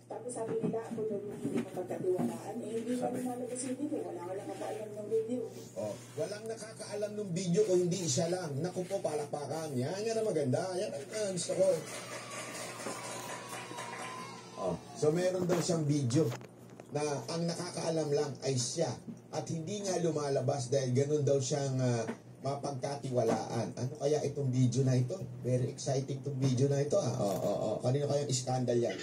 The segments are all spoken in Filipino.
Tapos sabi nila, ako daw yung hindi mapagkatiwalaan. Eh, hindi na lumalabas yung video. Wala nakakaalam ng video. Oh, walang nakakaalam ng video kung hindi isa lang. Naku po, palakpakan. Yan na maganda. Yan ang gusto ko. Oh, so meron daw siyang video na ang nakakaalam lang ay siya. At hindi nga lumalabas dahil ganun daw siyang mapagkatiwalaan. Ano kaya itong video na ito? Very exciting itong video na ito. Kanino kayang iskandal yan?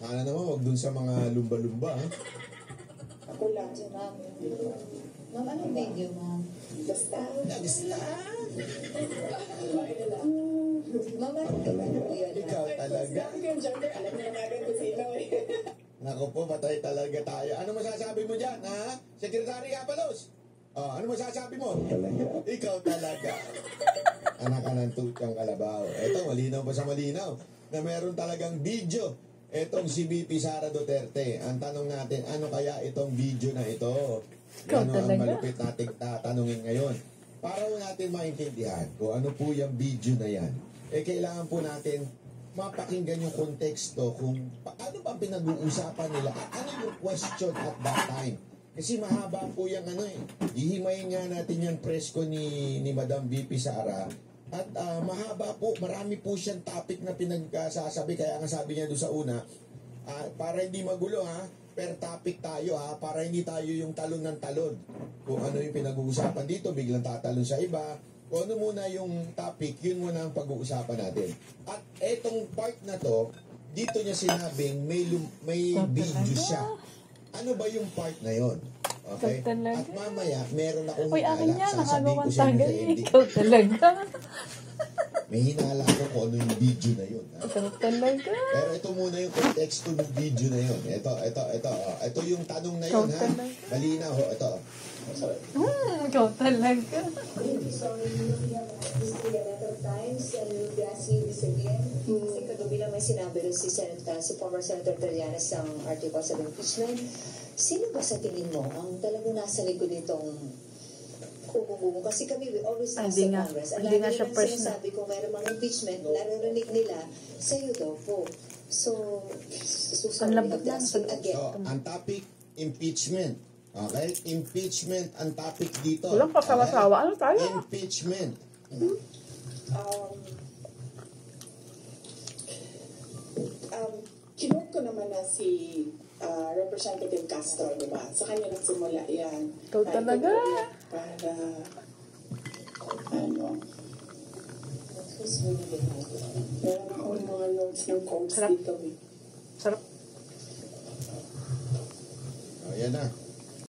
Sana naman wag dun sa mga lumba-lumba. Ako lang. Ma'am, ma'am, anong video, ma'am? Basta. Ma'am, ano talaga po yun? Ikaw talaga. Sabi yung gender, alam niya na agad kung sino eh. Naku po, patay talaga tayo. Ano masasabi mo dyan, ha? Sekretary Apalos? Ano masasabi mo? Ikaw talaga. Anak ka ng tutang kalabaw. Eto, malinaw ba sa malinaw? Na meron talagang video. Etong si VP Sara Duterte. Ang tanong natin, ano kaya itong video na ito? Ano ang malupit nating tatanungin ngayon? Para natin maintindihan kung ano po yung video na yan. Kailangan po natin mapakinggan yung konteksto kung ano ba pinag-uusapan nila at ano yung question at that time. Kasi mahaba po yung ihimayin nga natin yung presko ni Madam VP Sara. At mahaba po, marami po siyang topic na pinagsasabi. Kaya nga sabi niya doon sa una, para hindi magulo per topic tayo para hindi tayo yung talon ng talon. Kung ano yung pinag-uusapan dito, biglang tatalon sa iba. Kung ano muna yung topic, yun muna ang pag-uusapan natin. At etong part na to, dito niya sinabing may video siya. Ano ba yung part na yon? Okay? At mamaya, meron akong hinala. Sasabihin ko sa inyo sa ending. Ikaw talaga. May hinala ako kung ano yung video na yun. Ikaw talaga. Pero ito muna yung context ng video na yun. Ito yung tanong na yun, ha? Malinaw ho, ito. Ikaw talaga. Sorry, times and we'll be asking this again. Kasi kagabi lang may sinabi rin si former Senator Trillanes ng articles of impeachment. Sino ba sa tingin mo ang talagang nasa likod nitong umumungo? Kasi kami, we always ask sa Congress. Ang lagi naman sinasabi kung mayroon mga impeachment, naririnig nila, sa'yo daw po. So, susunod we have to ask again. So, ang topic, impeachment. Okay? Impeachment ang topic dito. Walang pasawa-sawa. Ano tayo? Impeachment. Kinote ko naman na si Representative Castro, di ba? Sa kanya nagsimula yan. Ikaw talaga. Para, meron akong mga notes ng quotes dito. Sarap. Ayan na.